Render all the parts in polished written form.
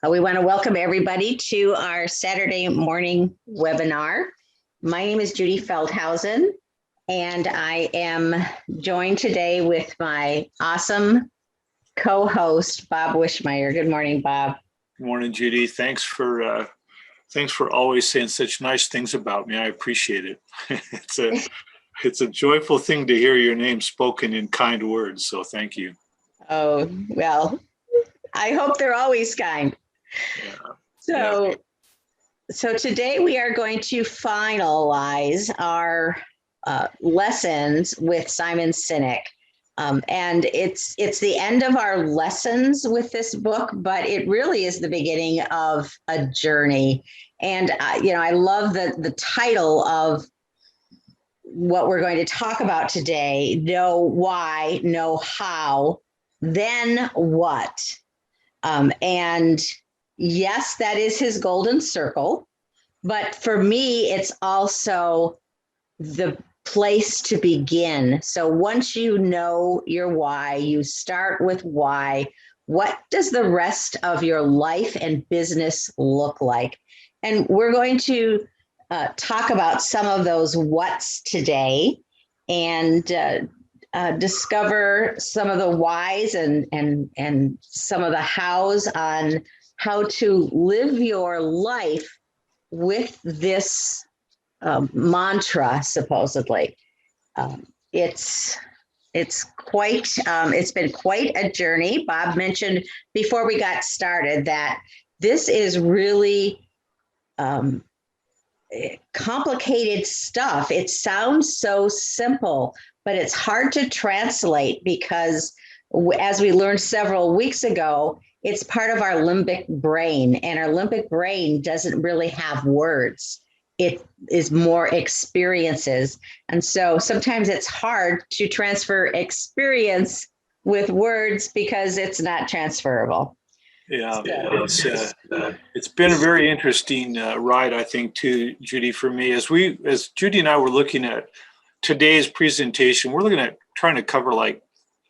We want to welcome everybody to our Saturday morning webinar. My name is Judy Feldhausen, and I am joined today with my awesome co-host, Bob Wischmeier. Good morning, Bob. Good morning, Judy. Thanks for always saying such nice things about me. I appreciate it. It's a joyful thing to hear your name spoken in kind words. So thank you. Oh, well, I hope they're always kind. So today we are going to finalize our lessons with Simon Sinek. And it's the end of our lessons with this book, but it really is the beginning of a journey. And, I love the title of what we're going to talk about today: know why, know how, then what. And yes, that is his golden circle. But for me, it's also the place to begin. So once you know your why, you start with why. What does the rest of your life and business look like? And we're going to talk about some of those what's today and discover some of the whys and some of the hows on how to live your life with this mantra, supposedly. It's been quite a journey. Bob mentioned before we got started that this is really complicated stuff. It sounds so simple, but it's hard to translate because, as we learned several weeks ago, it's part of our limbic brain, and our limbic brain doesn't really have words. It is more experiences. And so sometimes it's hard to transfer experience with words because it's not transferable. Yeah, it's been a very interesting ride, I think, too, Judy, for me. As Judy and I were looking at today's presentation, we're looking at trying to cover like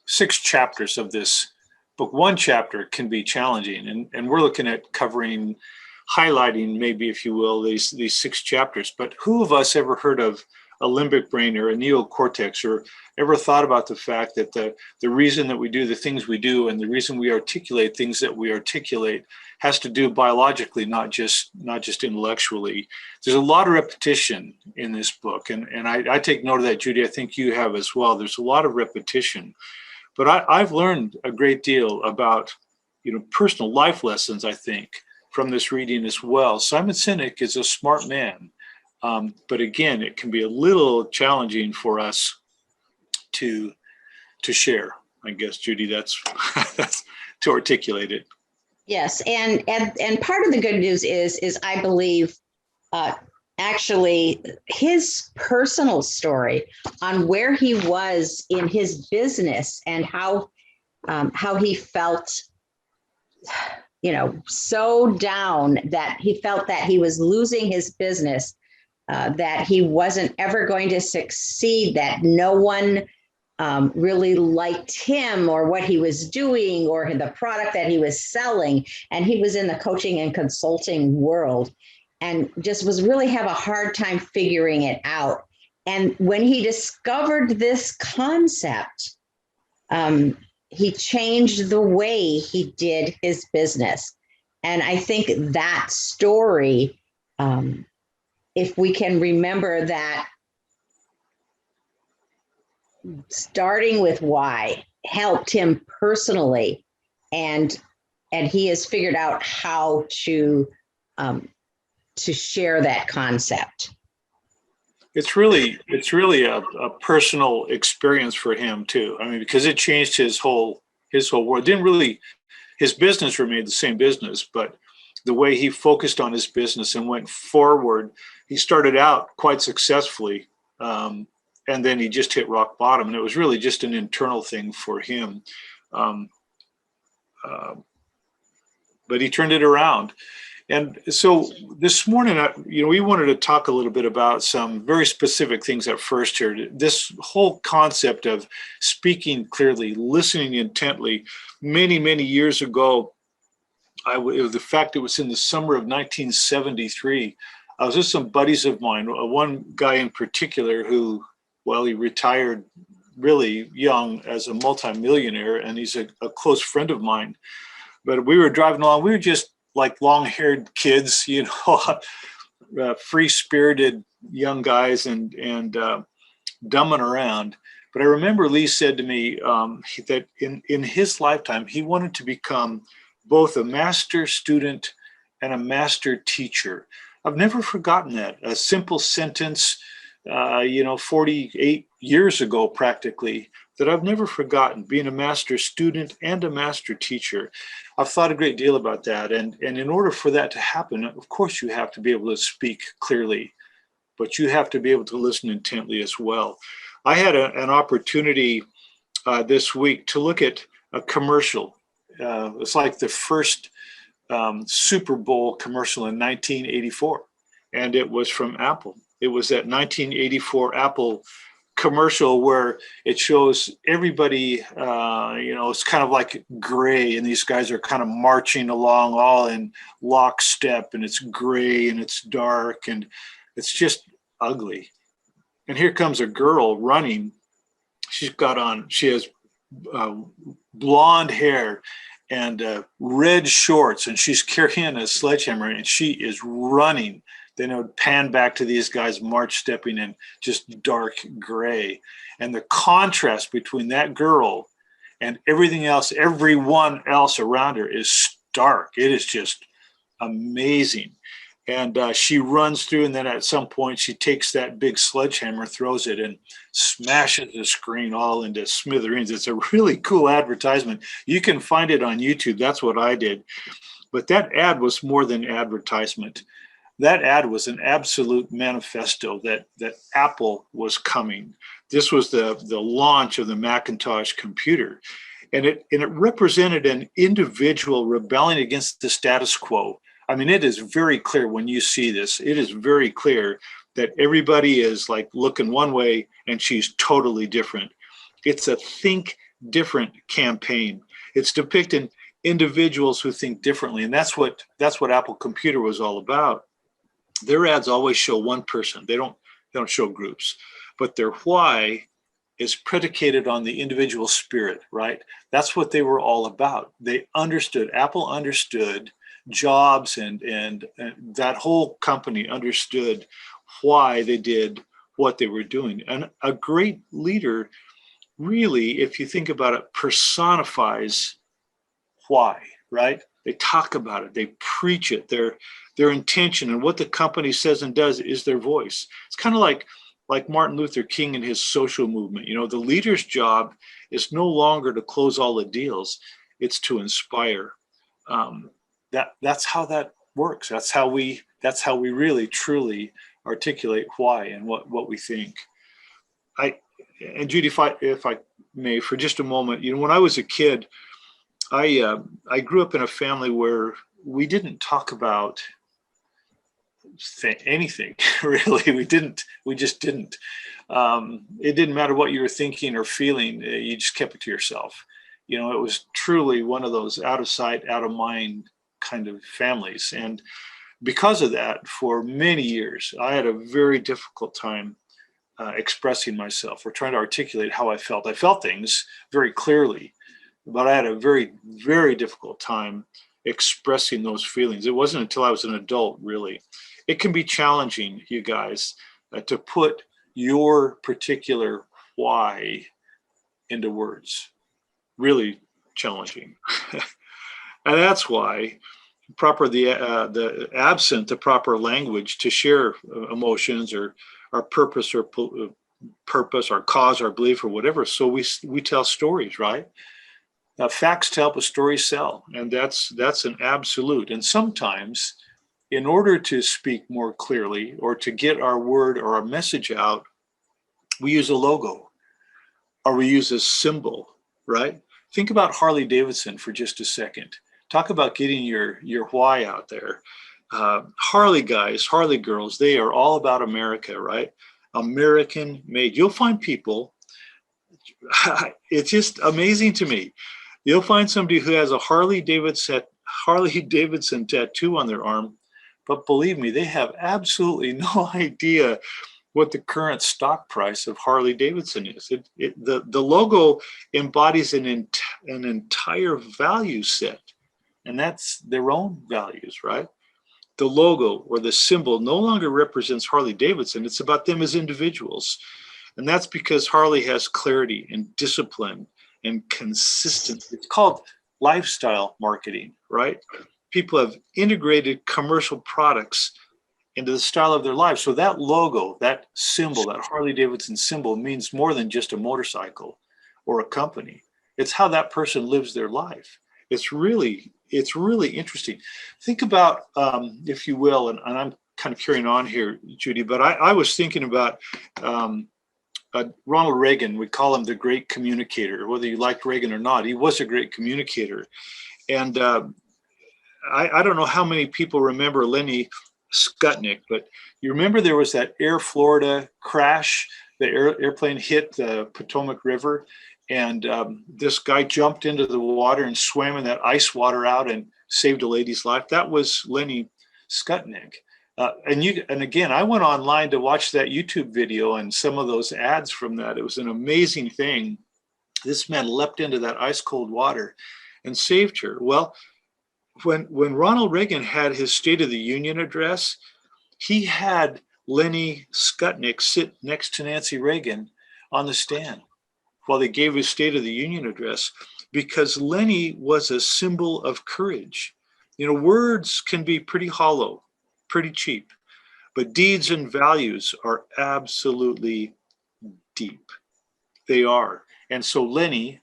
6 chapters of this book. One chapter can be challenging, and we're looking at highlighting, maybe, if you will, these 6 chapters. But who of us ever heard of a limbic brain or a neocortex, or ever thought about the fact that the reason that we do the things we do and the reason we articulate things that we articulate has to do biologically, not just intellectually? There's a lot of repetition in this book, and I take note of that, Judy. I think you have as well. There's a lot of repetition, but I've learned a great deal about personal life lessons, I think, from this reading as well. Simon Sinek is a smart man. But again, it can be a little challenging for us to share, I guess, Judy. That's to articulate it. Yes, and part of the good news is I believe actually his personal story on where he was in his business and how he felt, so down that he felt that he was losing his business. That he wasn't ever going to succeed, that no one really liked him or what he was doing or the product that he was selling. And he was in the coaching and consulting world and just was really have a hard time figuring it out. And when he discovered this concept, he changed the way he did his business. And I think that story, if we can remember that starting with why helped him personally, and he has figured out how to share that concept. It's really a personal experience for him too. I mean, because it changed his whole world. His business remained the same business, but the way he focused on his business and went forward, he started out quite successfully, and then he just hit rock bottom, and it was really just an internal thing for him. But he turned it around. And so this morning, we wanted to talk a little bit about some very specific things at first here. This whole concept of speaking clearly, listening intently. Many, many years ago, the fact it was in the summer of 1973. I was with some buddies of mine, one guy in particular who, well, he retired really young as a multimillionaire, and he's a close friend of mine. But we were driving along. We were just like long-haired kids, free-spirited young guys, and dumbing around. But I remember Lee said to me that in his lifetime, he wanted to become both a master student and a master teacher. I've never forgotten that. A simple sentence, 48 years ago, practically, that I've never forgotten, being a master student and a master teacher. I've thought a great deal about that. And in order for that to happen, of course, you have to be able to speak clearly, but you have to be able to listen intently as well. I had an opportunity this week to look at a commercial. It's like the first Super Bowl commercial in 1984, and it was from Apple. It was that 1984 Apple commercial where it shows everybody, it's kind of like gray, and these guys are kind of marching along all in lockstep, and it's gray and it's dark and it's just ugly. And here comes a girl running. She has blonde hair and red shorts, and she's carrying a sledgehammer, and she is running. Then it would pan back to these guys march stepping in just dark gray. And the contrast between that girl and everyone else around her is stark. It is just amazing. And she runs through, and then at some point she takes that big sledgehammer, throws it, and smashes the screen all into smithereens. It's a really cool advertisement. You can find it on YouTube. That's what I did. But that ad was more than advertisement. That ad was an absolute manifesto that Apple was coming. This was the launch of the Macintosh computer. And it represented an individual rebelling against the status quo. I mean, it is very clear when you see this, it is very clear that everybody is like looking one way and she's totally different. It's a think different campaign. It's depicting individuals who think differently. And that's what Apple Computer was all about. Their ads always show one person. They don't show groups, but their why is predicated on the individual spirit, right? That's what they were all about. Apple understood, Jobs and that whole company understood why they did what they were doing. And a great leader really, if you think about it, personifies why, right? They talk about it, they preach it, their intention, and what the company says and does is their voice. It's kind of like Martin Luther King and his social movement. The leader's job is no longer to close all the deals, it's to inspire. That's how that works. That's how we really truly articulate why and what we think. And Judy, if I may, for just a moment, when I was a kid, I grew up in a family where we didn't talk about anything really. We just didn't. It didn't matter what you were thinking or feeling. You just kept it to yourself. It was truly one of those out of sight, out of mind kind of families. And because of that, for many years, I had a very difficult time expressing myself or trying to articulate how I felt. I felt things very clearly, but I had a very, very difficult time expressing those feelings. It wasn't until I was an adult, really. It can be challenging, you guys, to put your particular why into words. Really challenging. And that's why absent the proper language to share emotions or our purpose or our cause, our belief, or whatever. So we tell stories, right? Facts tell, but stories sell, and that's an absolute. And sometimes, in order to speak more clearly or to get our word or our message out, we use a logo or we use a symbol, right? Think about Harley Davidson for just a second. Talk about getting your why out there. Harley guys, Harley girls, they are all about America, right? American made. You'll find people, it's just amazing to me. You'll find somebody who has a Harley Davidson Harley Davidson tattoo on their arm, but believe me, they have absolutely no idea what the current stock price of Harley Davidson is. The logo embodies an entire value set, and that's their own values, right? The logo or the symbol no longer represents Harley Davidson. It's about them as individuals. And that's because Harley has clarity and discipline and consistency. It's called lifestyle marketing, right? People have integrated commercial products into the style of their lives. So that logo, that symbol, that Harley Davidson symbol means more than just a motorcycle or a company. It's how that person lives their life. It's really interesting. Think about, if you will, and I'm kind of carrying on here, Judy, but I was thinking about Ronald Reagan. We call him the great communicator. Whether you liked Reagan or not, he was a great communicator. And I don't know how many people remember Lenny Skutnik, but you remember there was that Air Florida crash. The airplane hit the Potomac River, and this guy jumped into the water and swam in that ice water out and saved a lady's life. That was Lenny Skutnik. And again, I went online to watch that YouTube video and some of those ads from that. It was an amazing thing. This man leapt into that ice cold water and saved her. Well, when Ronald Reagan had his State of the Union address, he had Lenny Skutnik sit next to Nancy Reagan on the stand while they gave his State of the Union address, because Lenny was a symbol of courage. You know, words can be pretty hollow, pretty cheap, but deeds and values are absolutely deep. They are. And so Lenny,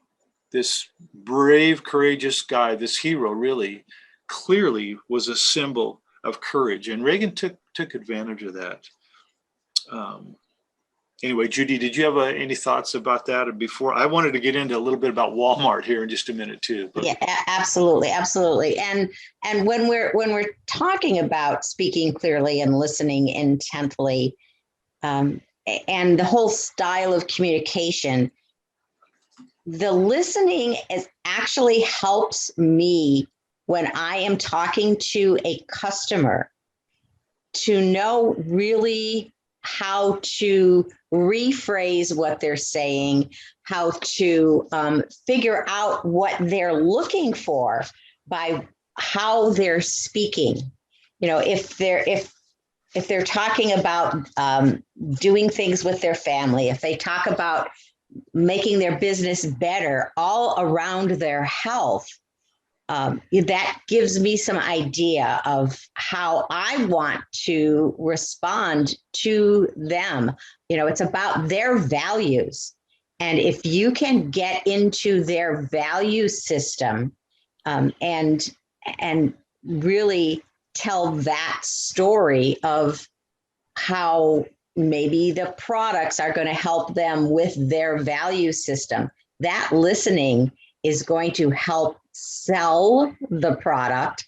this brave, courageous guy, this hero, really clearly was a symbol of courage, and Reagan took advantage of that. Anyway, Judy, did you have any thoughts about that? Or before, I wanted to get into a little bit about Walmart here in just a minute too. But. Yeah, absolutely, absolutely. And when we're talking about speaking clearly and listening intently, and the whole style of communication, the listening actually helps me when I am talking to a customer to know really how to rephrase what they're saying, how to figure out what they're looking for by how they're speaking. You know, if they're talking about doing things with their family, if they talk about making their business better all around their health, that gives me some idea of how I want to respond to them. You know, it's about their values. And if you can get into their value system and really tell that story of how maybe the products are going to help them with their value system, that listening is going to help sell the product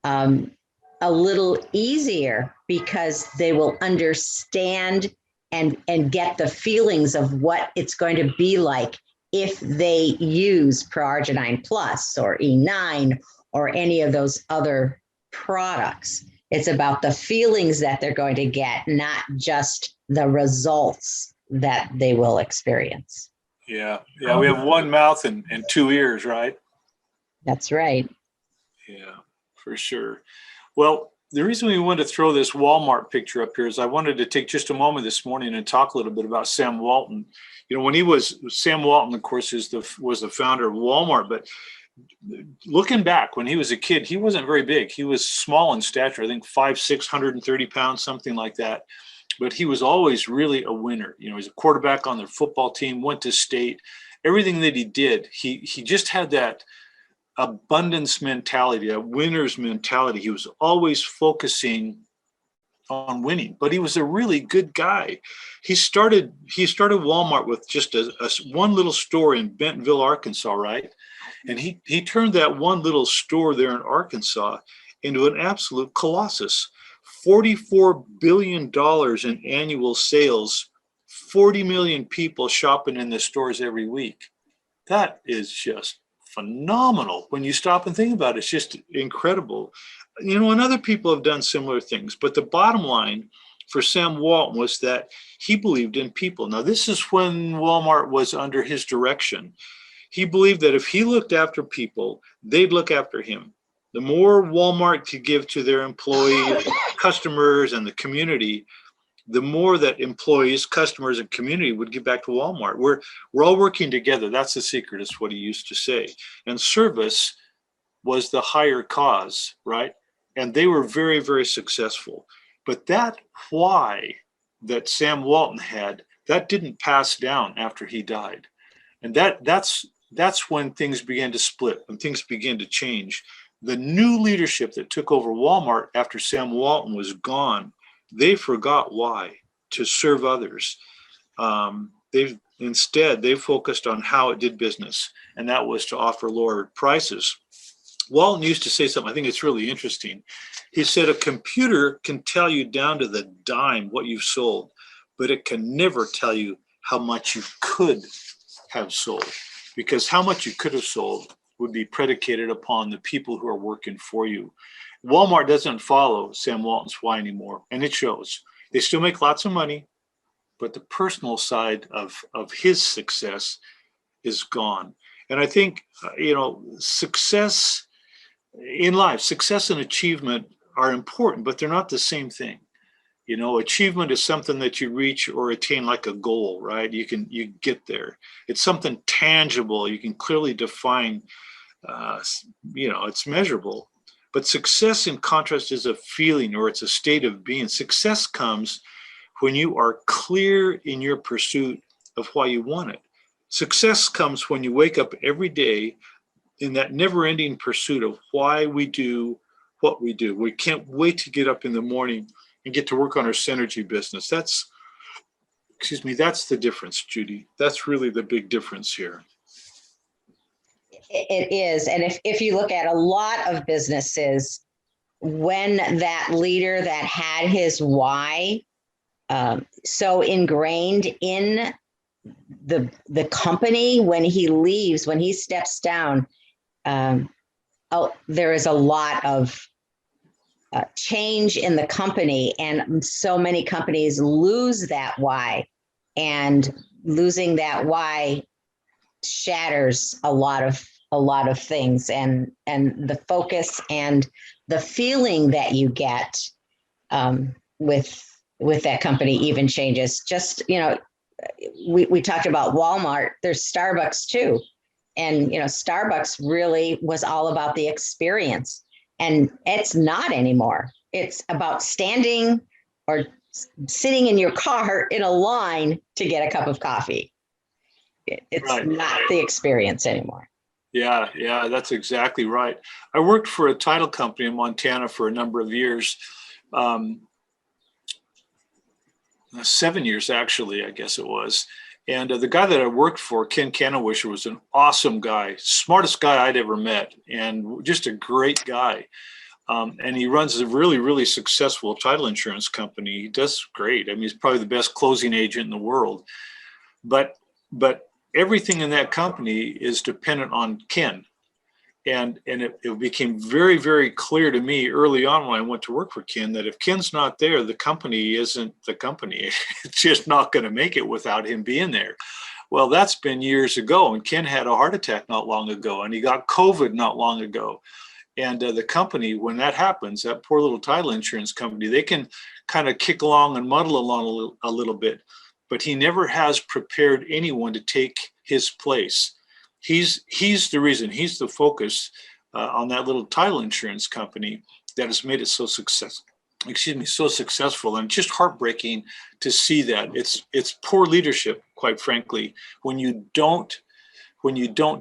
a little easier, because they will understand and get the feelings of what it's going to be like if they use Proarginine Plus or E9 or any of those other products. It's about the feelings that they're going to get, not just the results that they will experience. Yeah. We have one mouth and two ears, right? That's right. Yeah, for sure. Well, the reason we wanted to throw this Walmart picture up here is I wanted to take just a moment this morning and talk a little bit about Sam Walton. You know, Sam Walton, of course, was the founder of Walmart, but looking back when he was a kid, he wasn't very big. He was small in stature, I think 5'6", 130 pounds, something like that. But he was always really a winner. You know, he's a quarterback on the football team, went to state. Everything that he did, he just had that abundance mentality, a winner's mentality. He was always focusing on winning, but he was a really good guy. He started Walmart with just a one little store in Bentonville, Arkansas, right? And he turned that one little store there in Arkansas into an absolute colossus. $44 billion in annual sales, 40 million people shopping in the stores every week. That is just phenomenal. When you stop and think about it, it's just incredible. And other people have done similar things, but the bottom line for Sam Walton was that he believed in people. Now, this is when Walmart was under his direction. He believed that if he looked after people, they'd look after him. The more Walmart could give to their employees, customers, and the community, the more that employees, customers, and community would give back to Walmart. We're all working together. That's the secret, is what he used to say. And service was the higher cause, right? And they were very, very successful. But that why that Sam Walton had, that didn't pass down after he died. And that's when things began to split, when things began to change. The new leadership that took over Walmart after Sam Walton was gone, they forgot why, to serve others. They focused on how it did business, and that was to offer lower prices. Walton used to say something, I think it's really interesting. He said, a computer can tell you down to the dime what you've sold, but it can never tell you how much you could have sold, because how much you could have sold would be predicated upon the people who are working for you. Walmart doesn't follow Sam Walton's why anymore, and it shows. They still make lots of money, but the personal side of his success is gone. And I think, success in life, success and achievement are important, but they're not the same thing. Achievement is something that you reach or attain, like a goal, right? You get there. It's something tangible. You can clearly define, it's measurable. But success, in contrast, is a feeling, or it's a state of being. Success comes when you are clear in your pursuit of why you want it. Success comes when you wake up every day in that never-ending pursuit of why we do what we do. We can't wait to get up in the morning and get to work on our synergy business. That's the difference, Judy. That's really the big difference here. It is. And if you look at a lot of businesses, when that leader that had his why so ingrained in the company, when he leaves, when he steps down, there is a lot of change in the company, and so many companies lose that why, and losing that why shatters a lot of things, and the focus and the feeling that you get with that company even changes. Just, we talked about Walmart, there's Starbucks too. And, Starbucks really was all about the experience, and it's not anymore. It's about standing or sitting in your car in a line to get a cup of coffee. It's right. Not the experience anymore. Yeah, that's exactly right. I worked for a title company in Montana for a number of years. 7 years, actually, I guess it was. And the guy that I worked for, Ken Canawisher, was an awesome guy, smartest guy I'd ever met, and just a great guy. And he runs a really, really successful title insurance company. He does great. I mean, he's probably the best closing agent in the world. But everything in that company is dependent on Ken. And it became very, very clear to me early on when I went to work for Ken that if Ken's not there, the company isn't the company. It's just not going to make it without him being there. Well, that's been years ago. And Ken had a heart attack not long ago, and he got COVID not long ago. And the company, when that happens, that poor little title insurance company, they can kind of kick along and muddle along a little bit. But he never has prepared anyone to take his place. He's the reason, he's the focus on that little title insurance company that has made it so successful. So successful, and just heartbreaking to see that. It's poor leadership, quite frankly, when you don't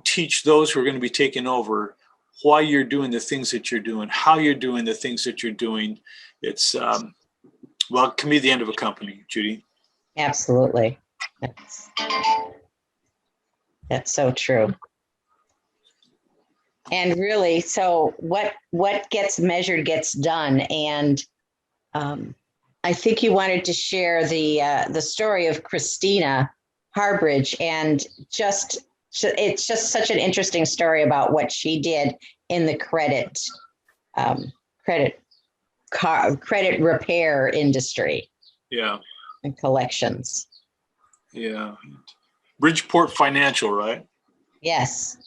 teach those who are going to be taking over why you're doing the things that you're doing, how you're doing the things that you're doing. It's it can be the end of a company, Judy. Absolutely. That's so true. And really, so what gets measured gets done. And I think you wanted to share the story of Christina Harrington, and just it's just such an interesting story about what she did in the credit repair industry. Yeah. And collections. Yeah. Bridgeport Financial, right? Yes.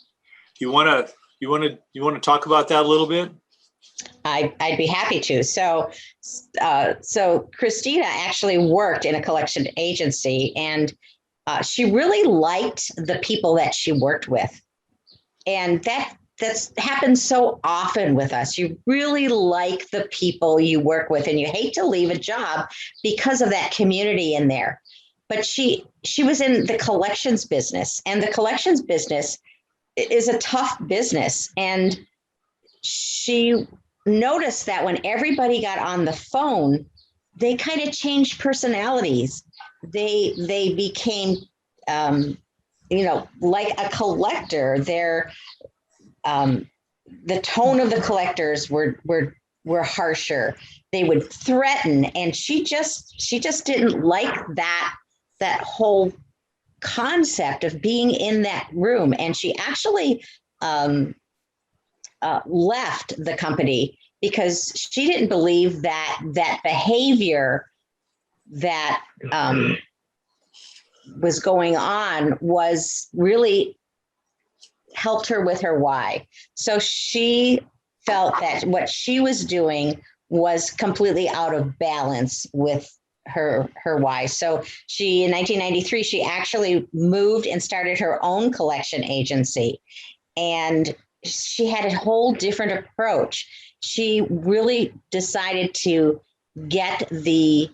You want to talk about that a little bit? I'd be happy to. So Christina actually worked in a collection agency, and she really liked the people that she worked with. And that's happened so often with us. You really like the people you work with, and you hate to leave a job because of that community in there. But she was in the collections business, and the collections business is a tough business. And she noticed that when everybody got on the phone, they kind of changed personalities. They became, like a collector. The tone of the collectors were harsher. They would threaten, and she just didn't like that whole concept of being in that room. And she actually left the company because she didn't believe that behavior that was going on was really helped her with her why. So she felt that what she was doing was completely out of balance with her why. So she, in 1993, she actually moved and started her own collection agency. And she had a whole different approach. She really decided to get the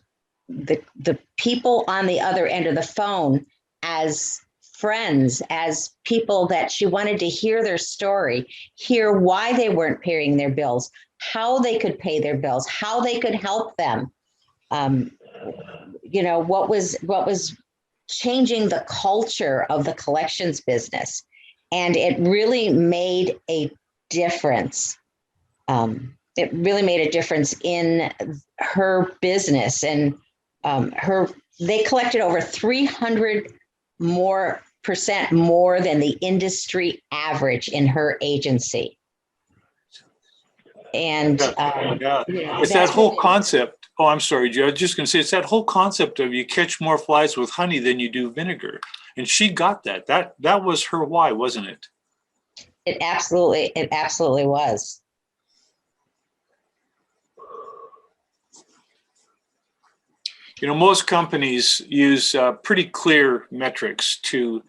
people on the other end of the phone as friends, as people that she wanted to hear their story, hear why they weren't paying their bills, how they could pay their bills, how they could help them. What was changing the culture of the collections business. And it really made a difference. It really made a difference in her business. And they collected over 300% more than the industry average in her agency. And it's that whole concept. Oh, I'm sorry, Joe. I was just going to say, it's that whole concept of you catch more flies with honey than you do vinegar. And she got that. That was her why, wasn't it? It absolutely was. Most companies use pretty clear metrics to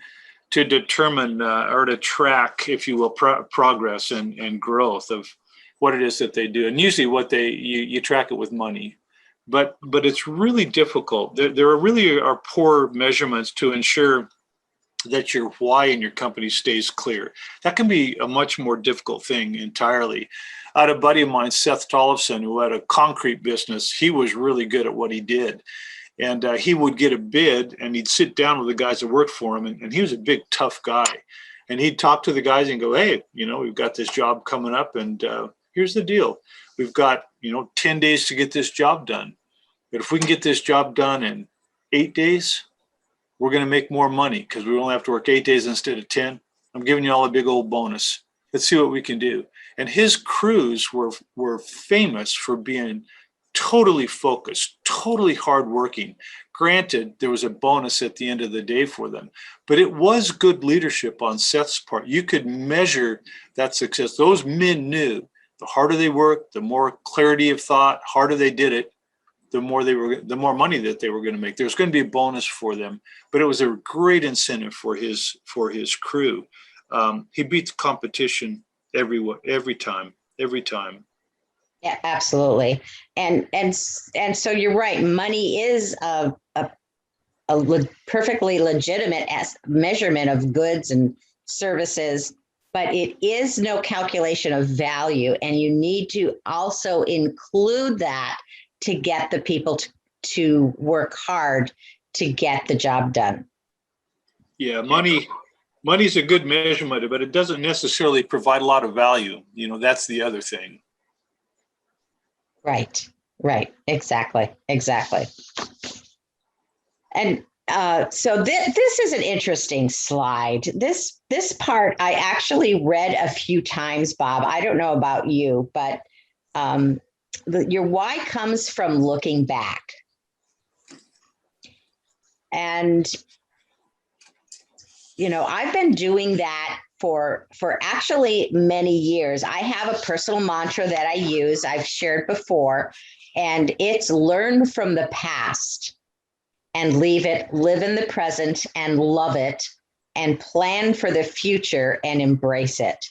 determine or to track, if you will, progress and growth of what it is that they do. And usually you track it with money. But it's really difficult. There really are poor measurements to ensure that your why in your company stays clear. That can be a much more difficult thing entirely. I had a buddy of mine, Seth Tollefson, who had a concrete business. He was really good at what he did. And he would get a bid, and he'd sit down with the guys that worked for him. And he was a big, tough guy. And he'd talk to the guys and go, hey, we've got this job coming up, and here's the deal. We've got, 10 days to get this job done. But if we can get this job done in 8 days, we're going to make more money because we only have to work 8 days instead of 10. I'm giving you all a big old bonus. Let's see what we can do. And his crews were famous for being totally focused, totally hardworking. Granted, there was a bonus at the end of the day for them, but it was good leadership on Seth's part. You could measure that success. Those men knew the harder they worked, the more clarity of thought, harder they did it, the more money that they were going to make. There was going to be a bonus for them, but it was a great incentive for his crew. He beat the competition every time. Yeah, absolutely. And so you're right. Money is a perfectly legitimate measurement of goods and services, but it is no calculation of value. And you need to also include that to get the people to work hard to get the job done. Yeah, money's a good measurement, but it doesn't necessarily provide a lot of value. That's the other thing. Right. Exactly. And So this is an interesting slide. This part I actually read a few times, Bob. I don't know about you, but your why comes from looking back. And, you know, I've been doing that for actually many years. I have a personal mantra that I use, I've shared before, and it's learn from the past and leave it, live in the present and love it, and plan for the future and embrace it.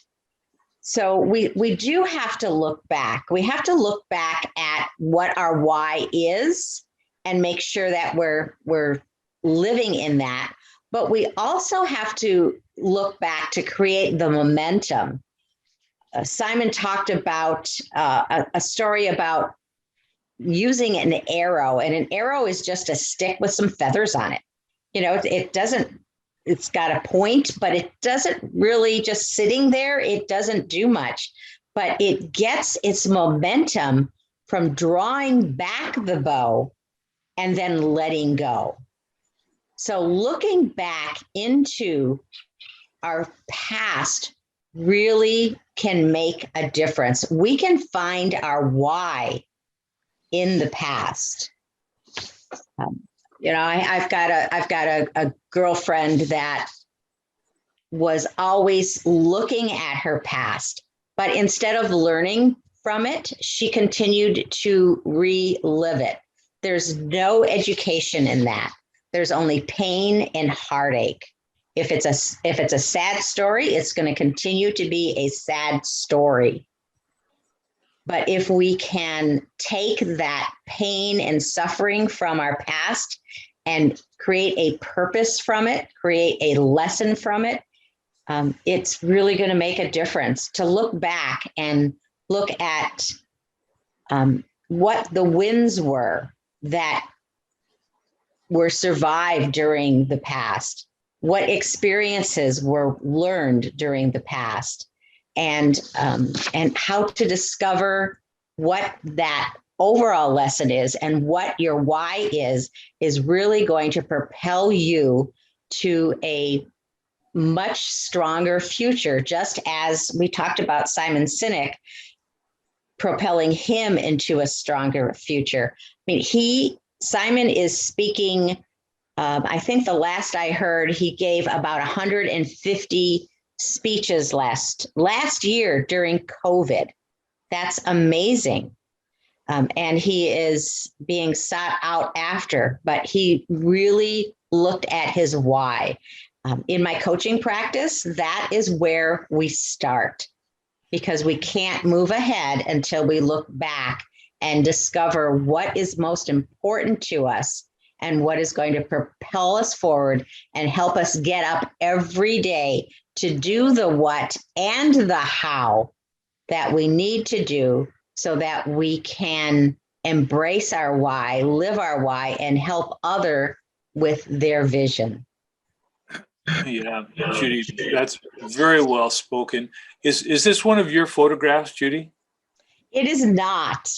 So we do have to look back. We have to look back at what our why is and make sure that we're living in that. But we also have to look back to create the momentum. Simon talked about a story about using an arrow, and an arrow is just a stick with some feathers on it. You know, it doesn't, it's got a point, but it doesn't really, just sitting there, it doesn't do much, but it gets its momentum from drawing back the bow and then letting go. So looking back into our past really can make a difference. We can find our why in the past. You know, I've got a girlfriend that was always looking at her past, but instead of learning from it, she continued to relive it. There's no education in that. There's only pain and heartache. If it's a sad story, it's going to continue to be a sad story. But if we can take that pain and suffering from our past and create a purpose from it, create a lesson from it, it's really going to make a difference to look back and look at what the wins were that were survived during the past, what experiences were learned during the past, and how to discover what that overall lesson is and what your why is really going to propel you to a much stronger future, just as we talked about Simon Sinek propelling him into a stronger future. I mean, Simon is speaking, I think the last I heard, he gave about 150 speeches last year during COVID. That's amazing. And he is being sought out after, but he really looked at his why. In my coaching practice, that is where we start, because we can't move ahead until we look back and discover what is most important to us and what is going to propel us forward and help us get up every day to do the what and the how that we need to do so that we can embrace our why, live our why, and help other with their vision. Yeah, Judy, that's very well spoken. Is this one of your photographs, Judy? It is not.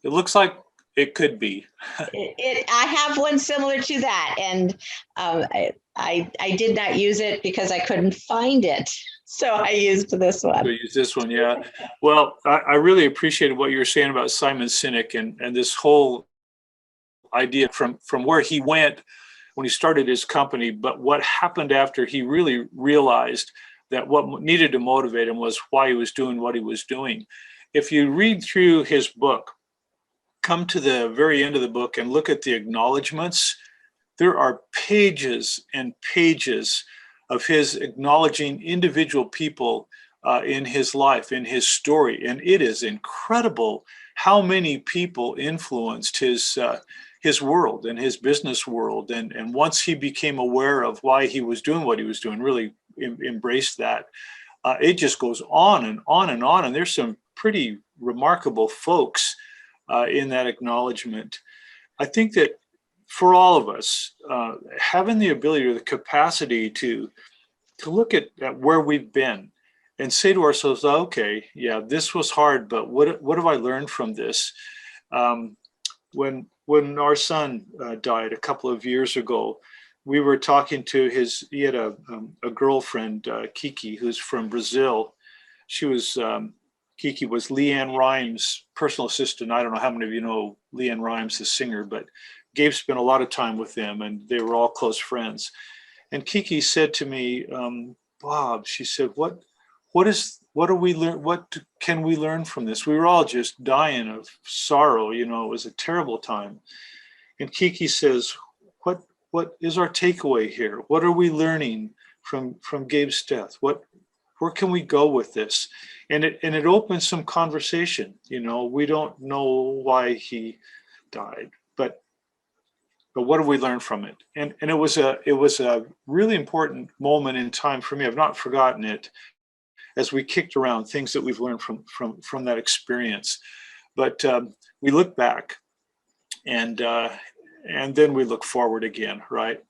It looks like it could be. I have one similar to that, and I did not use it because I couldn't find it, so I used this one. So use this one, yeah. Well, I really appreciated what you were saying about Simon Sinek and this whole idea from where he went when he started his company, but what happened after he really realized that what needed to motivate him was why he was doing what he was doing. If you read through his book, come to the very end of the book and look at the acknowledgments, there are pages and pages of his acknowledging individual people in his life, in his story. And it is incredible how many people influenced his world and his business world. And once he became aware of why he was doing what he was doing, really embraced that, it just goes on and on and on. And there's some pretty remarkable folks in that acknowledgement. I think that for all of us, having the ability or the capacity to look at where we've been and say to ourselves, okay, yeah, this was hard, but what have I learned from this? When when our son died a couple of years ago, we were talking to he had a girlfriend, Kiki, who's from Brazil. She was, Kiki was Leanne Rimes' personal assistant. I don't know how many of you know Leanne Rimes, the singer, but Gabe spent a lot of time with them and they were all close friends. And Kiki said to me, Bob, she said, what can we learn from this? We were all just dying of sorrow. You know, it was a terrible time. And Kiki says, what is our takeaway here? What are we learning from Gabe's death? Where can we go with this? And it opens some conversation. You know, we don't know why he died, but what have we learned from it? And it was a really important moment in time for me. I've not forgotten it, as we kicked around things that we've learned from that experience. But we look back, and then we look forward again, right?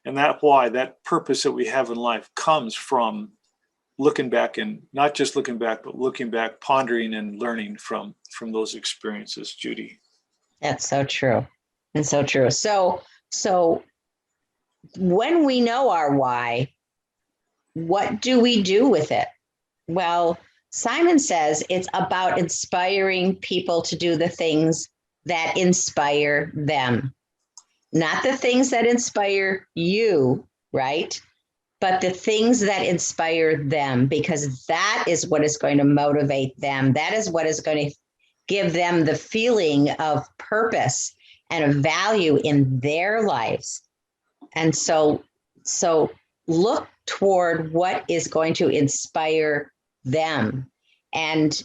And that purpose that we have in life comes from looking back, and not just looking back, but looking back, pondering and learning from those experiences, Judy. That's so true. And so true. So when we know our why, what do we do with it? Well, Simon says it's about inspiring people to do the things that inspire them, not the things that inspire you, right? But the things that inspire them, because that is what is going to motivate them. That is what is going to give them the feeling of purpose and of value in their lives. And so look toward what is going to inspire them. And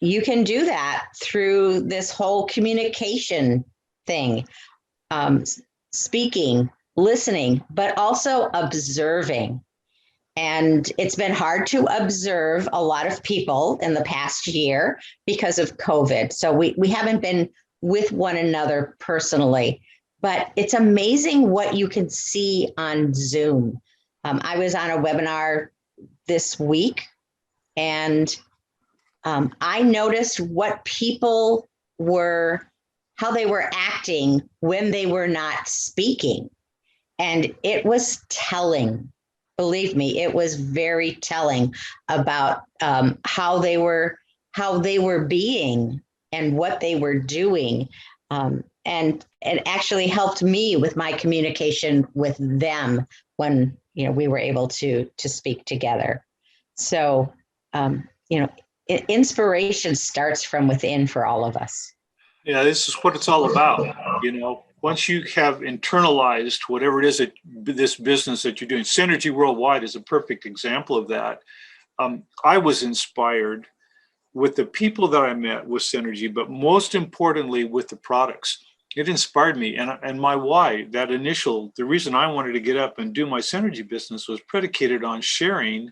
you can do that through this whole communication thing, speaking, listening, but also observing. And it's been hard to observe a lot of people in the past year because of COVID. So we haven't been with one another personally, but it's amazing what you can see on Zoom. I was on a webinar this week, and I noticed what people how they were acting when they were not speaking. And it was telling. Believe me, it was very telling about how they were being and what they were doing. And it actually helped me with my communication with them when, you know, we were able to speak together. So, you know, inspiration starts from within for all of us. Yeah, this is what it's all about. You know, once you have internalized whatever it is that this business that you're doing, Synergy Worldwide is a perfect example of that. I was inspired with the people that I met with Synergy, but most importantly with the products. It inspired me, and my why, the reason I wanted to get up and do my Synergy business was predicated on sharing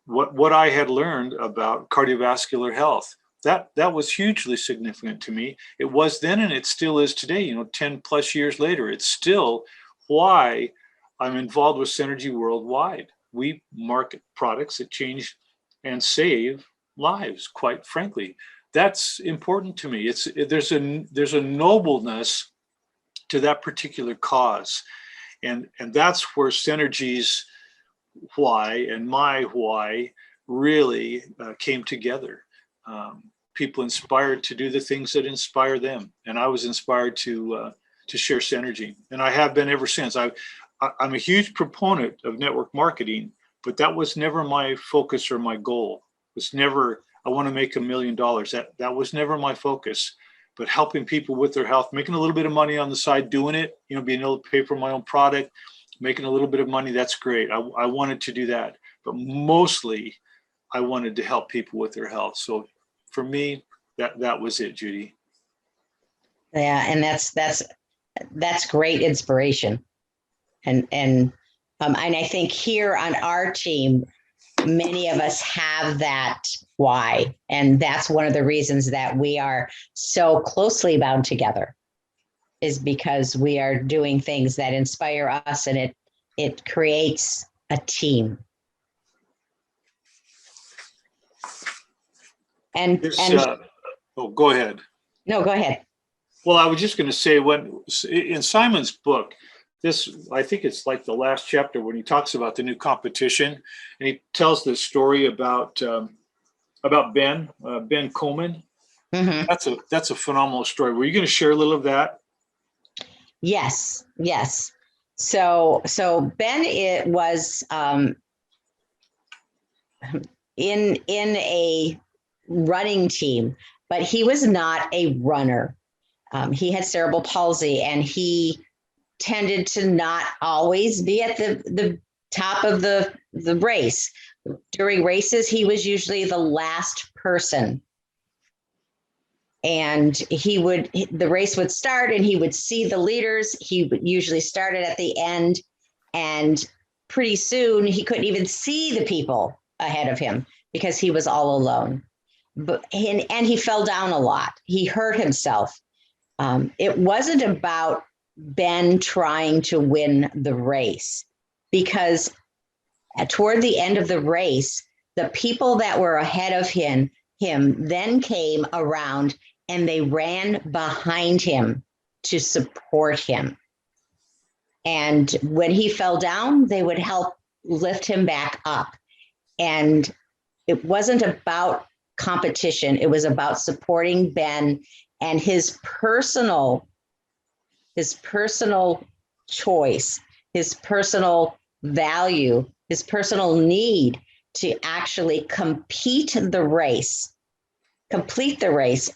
what I had learned about cardiovascular health. That was hugely significant to me. It was then, and it still is today, you know, 10 plus years later. It's still why I'm involved with Synergy Worldwide. We market products that change and save lives, quite frankly. That's important to me. There's a nobleness to that particular cause. And that's where Synergy's why and my why really came together. People inspired to do the things that inspire them, and I was inspired to share Synergy, and I have been ever since. I'm a huge proponent of network marketing, but that was never my focus or my goal. It was never I want to make $1 million. That was never my focus. But helping people with their health, making a little bit of money on the side, doing it, you know, being able to pay for my own product, making a little bit of money, that's great. I wanted to do that, but mostly I wanted to help people with their health. So for me, that was it, Judy. Yeah, and that's great inspiration. And I think here on our team, many of us have that why, and that's one of the reasons that we are so closely bound together, is because we are doing things that inspire us, and it creates a team. And oh, go ahead. No, go ahead. Well, I was just going to say, when in Simon's book, this, I think it's like the last chapter when he talks about the new competition, and he tells this story about Ben Coleman. Mhm. That's a phenomenal story. Were you going to share a little of that? Yes, yes. So Ben, it was in a running team, but he was not a runner. He had cerebral palsy, and he tended to not always be at the top of the race. During races, he was usually the last person. And the race would start and he would see the leaders. He would usually started at the end, and pretty soon he couldn't even see the people ahead of him because he was all alone. And he fell down a lot. He hurt himself. It wasn't about Ben trying to win the race, because toward the end of the race, the people that were ahead of him then came around and they ran behind him to support him. And when he fell down, they would help lift him back up. And it wasn't about competition. It was about supporting Ben and his personal choice, his personal value, his personal need to actually complete the race.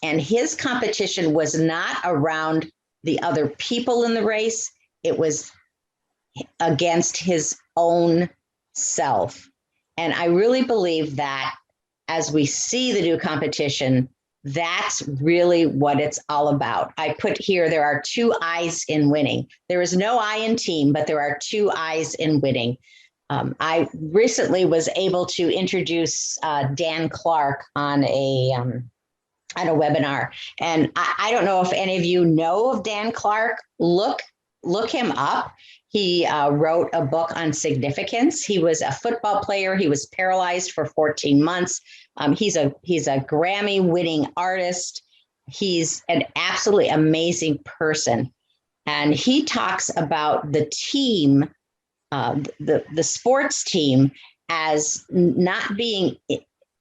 And his competition was not around the other people in the race. It was against his own self. And I really believe that as we see the new competition, that's really what it's all about. I put here, there are two I's in winning. There is no I in team, but there are two I's in winning. I recently was able to introduce Dan Clark on a webinar, and I don't know if any of you know of Dan Clark. Look him up. He wrote a book on significance. He was a football player. He was paralyzed for 14 months. He's a Grammy-winning artist. He's an absolutely amazing person, and he talks about the team. The sports team as not being,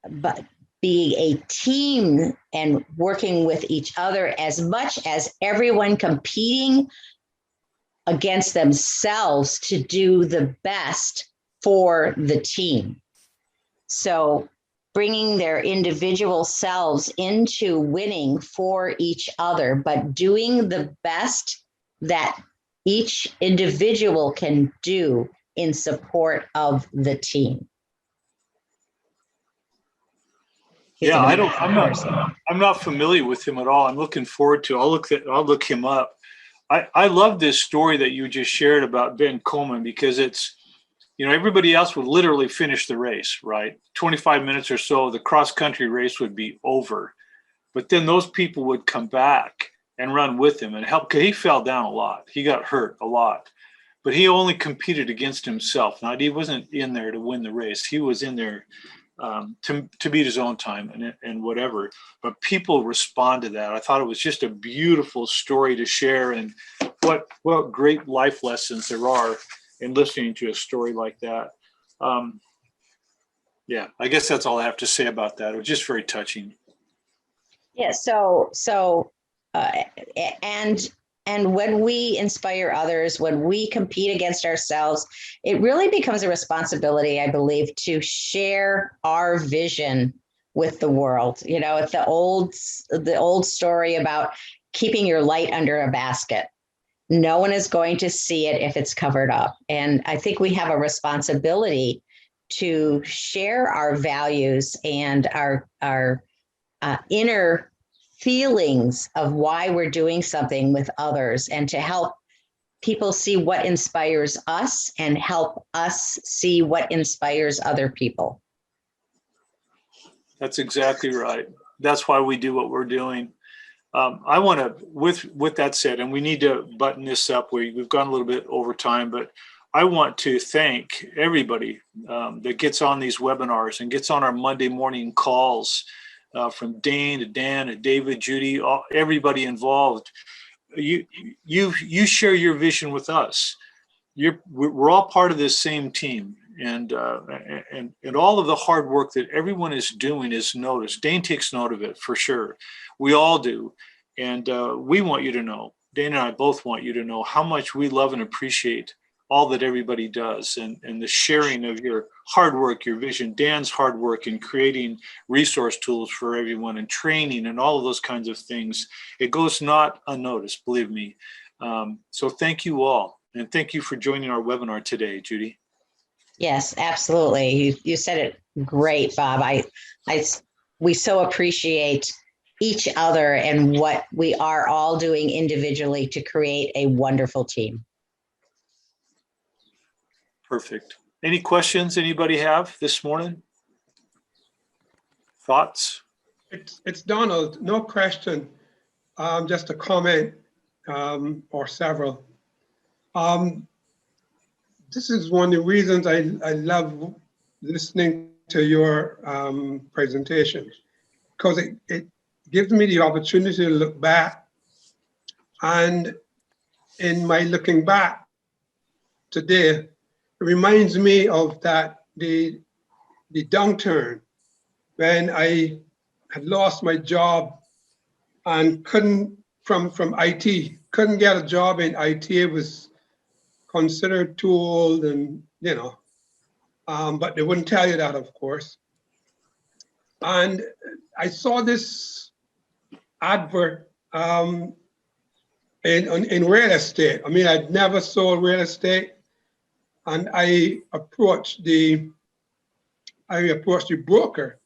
but being a team and working with each other as much as everyone competing against themselves to do the best for the team. So bringing their individual selves into winning for each other, but doing the best that each individual can do in support of the team. Yeah, I'm not familiar with him at all. I'm looking forward to. I'll look him up. I love this story that you just shared about Ben Coleman, because it's, everybody else would literally finish the race, right? 25 minutes or so, the cross country race would be over, but then those people would come back and run with him and help, because he fell down a lot. He got hurt a lot, but he only competed against himself. Now, he wasn't in there to win the race. He was in there to beat his own time and whatever. But people respond to that. I thought it was just a beautiful story to share, and what great life lessons there are in listening to a story like that. Yeah, I guess that's all I have to say about that. It was just very touching. Yeah. And when we inspire others, when we compete against ourselves, it really becomes a responsibility, I believe, to share our vision with the world. It's the old story about keeping your light under a basket. No one is going to see it if it's covered up. And I think we have a responsibility to share our values and our inner feelings of why we're doing something with others, and to help people see what inspires us and help us see what inspires other people. That's exactly right. That's why we do what we're doing. I want to, with that said, and we need to button this up. We've gone a little bit over time, but I want to thank everybody that gets on these webinars and gets on our Monday morning calls, from Dane to Dan to David, Judy, everybody involved. you share your vision with us. We're all part of this same team, and all of the hard work that everyone is doing is noticed. Dane takes note of it for sure. We all do, and we want you to know. Dane and I both want you to know how much we love and appreciate all that everybody does, and the sharing of your hard work, your vision, Dan's hard work in creating resource tools for everyone and training and all of those kinds of things. It goes not unnoticed, believe me. So thank you all. And thank you for joining our webinar today, Judy. Yes, absolutely. You said it great, Bob. We so appreciate each other and what we are all doing individually to create a wonderful team. Perfect. Any questions anybody have this morning? Thoughts? It's Donald. No question. Just a comment or several. This is one of the reasons I love listening to your presentations, because it gives me the opportunity to look back. And in my looking back today, it reminds me of that the downturn when I had lost my job and couldn't from IT, couldn't get a job in IT. It was considered too old, and but they wouldn't tell you that, of course. And I saw this advert in real estate. I mean, I'd never sold real estate, and I approached the broker,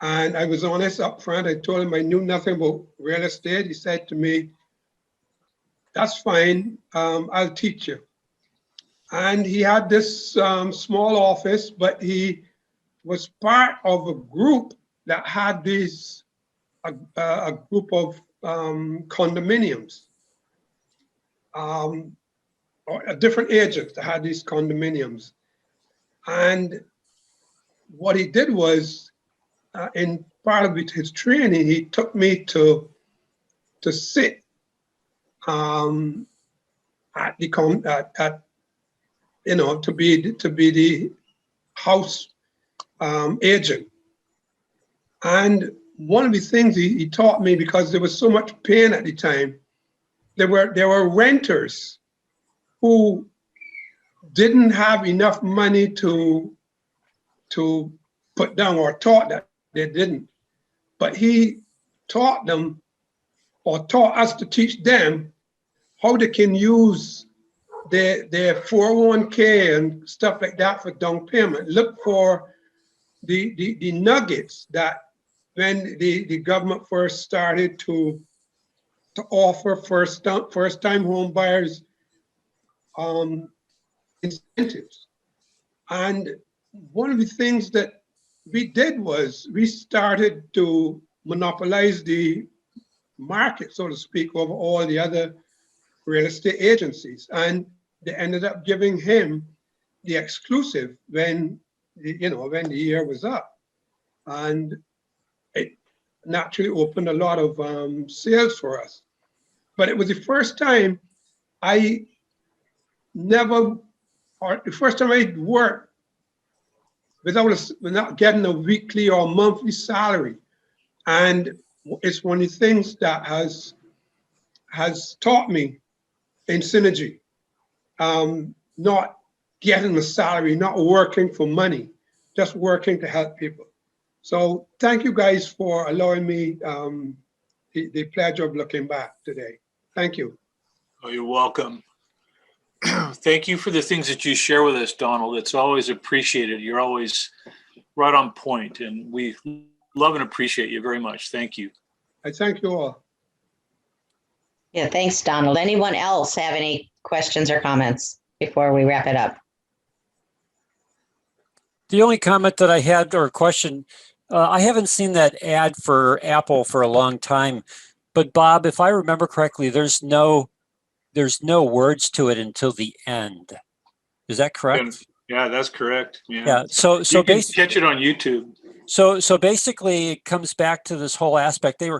and I was honest up front. I told him I knew nothing about real estate. He said to me, "That's fine, I'll teach you." And he had this small office, but he was part of a group that had a group of condominiums, or different agents that had these condominiums. And what he did was, in part of his training, he took me to sit at the to be the house agent. And one of the things he taught me, because there was so much pain at the time, there were renters who didn't have enough money to put down, or taught that they didn't. But he taught them, or taught us to teach them, how they can use their 401k and stuff like that for down payment. Look for the nuggets that when the government first started to offer first-time home buyers incentives. And one of the things that we did was we started to monopolize the market, so to speak, over all the other real estate agencies. And they ended up giving him the exclusive when the year was up. And it naturally opened a lot of sales for us. But it was the first time I worked without getting a weekly or monthly salary. And it's one of the things that has taught me in Synergy, not getting a salary, not working for money, just working to help people. So thank you guys for allowing me the pleasure of looking back today. Thank you. Oh, you're welcome. Thank you for the things that you share with us, Donald. It's always appreciated. You're always right on point, and we love and appreciate you very much. Thank you. I thank you all. Yeah, thanks, Donald. Anyone else have any questions or comments before we wrap it up? The only comment that I had, or question, I haven't seen that ad for Apple for a long time, but Bob, if I remember correctly, there's no words to it until the end. Is that correct? Yeah, that's correct. Yeah. So you can basically, catch it on YouTube. So basically, it comes back to this whole aspect. They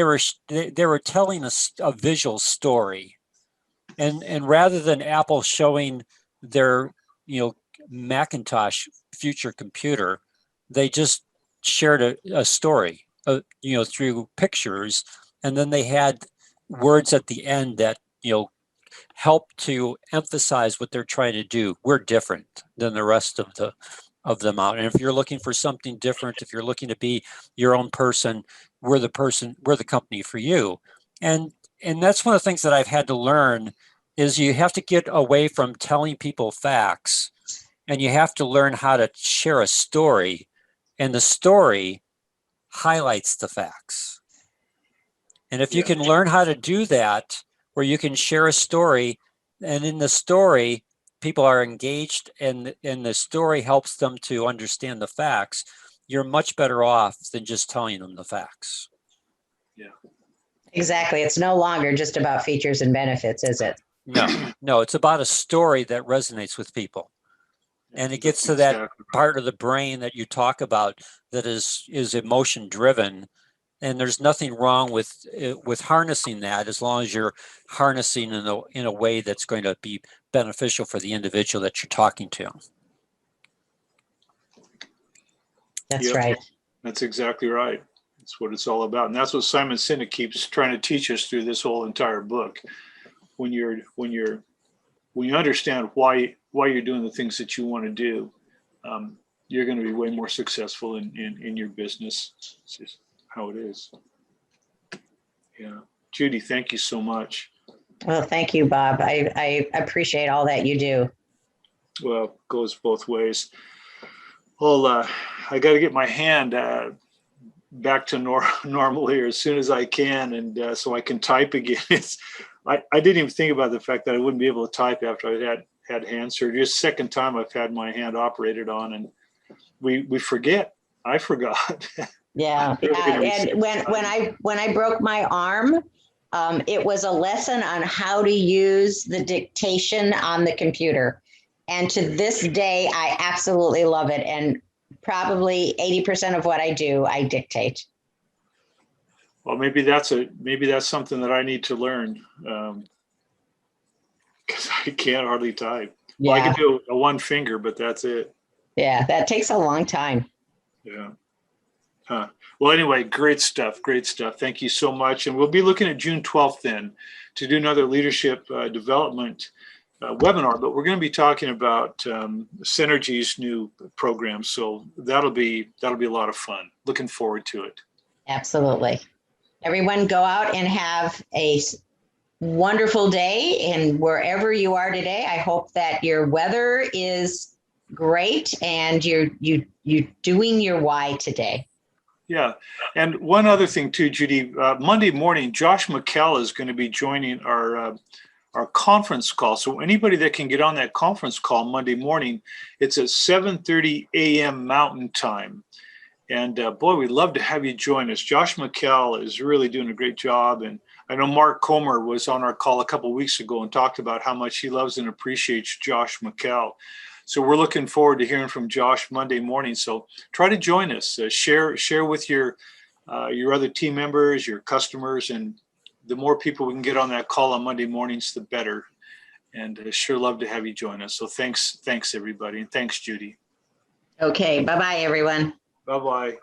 were telling a visual story, and rather than Apple showing their Macintosh future computer, they just shared a story, through pictures, and then they had words at the end that help to emphasize what they're trying to do. We're different than the rest of them out. And if you're looking for something different, if you're looking to be your own person, we're the company for you. And that's one of the things that I've had to learn is you have to get away from telling people facts, and you have to learn how to share a story, and the story highlights the facts. And if you can learn how to do that, where you can share a story, and in the story, people are engaged, and the story helps them to understand the facts, you're much better off than just telling them the facts. Yeah. Exactly. It's no longer just about features and benefits, is it? No, it's about a story that resonates with people. And it gets to that part of the brain that you talk about that is emotion driven. And there's nothing wrong with harnessing that, as long as you're harnessing in a way that's going to be beneficial for the individual that you're talking to. That's right. That's exactly right. That's what it's all about. And that's what Simon Sinek keeps trying to teach us through this whole entire book. When you understand why you're doing the things that you want to do, you're going to be way more successful in your business. It's just how it is. Yeah. Judy, thank you so much. Well, thank you, Bob. I appreciate all that you do. Well, it goes both ways. Well, I got to get my hand back to normal here as soon as I can, and so I can type again. I didn't even think about the fact that I wouldn't be able to type after I had hand surgery. It's the second time I've had my hand operated on, and we forget. I forgot. Yeah. And when I broke my arm, it was a lesson on how to use the dictation on the computer. And to this day, I absolutely love it. And probably 80% of what I do, I dictate. Well, maybe that's something that I need to learn, because I can't hardly type. Yeah. Well, I can do a one finger, but that's it. Yeah, that takes a long time. Yeah. Huh. Well, anyway, great stuff. Great stuff. Thank you so much. And we'll be looking at June 12th then to do another leadership development webinar, but we're going to be talking about Synergy's new program. So that'll be a lot of fun. Looking forward to it. Absolutely. Everyone go out and have a wonderful day. And wherever you are today, I hope that your weather is great and you're doing your why today. Yeah. And one other thing too, Judy, Monday morning, Josh McCall is going to be joining our conference call. So anybody that can get on that conference call Monday morning, it's at 7:30 a.m. Mountain Time. And boy, we'd love to have you join us. Josh McCall is really doing a great job. And I know Mark Comer was on our call a couple of weeks ago and talked about how much he loves and appreciates Josh McCall. So we're looking forward to hearing from Josh Monday morning. So try to join us, share with your other team members, your customers, and the more people we can get on that call on Monday mornings, the better. And sure love to have you join us. So thanks everybody. And thanks, Judy. Okay. Bye-bye, everyone. Bye-bye.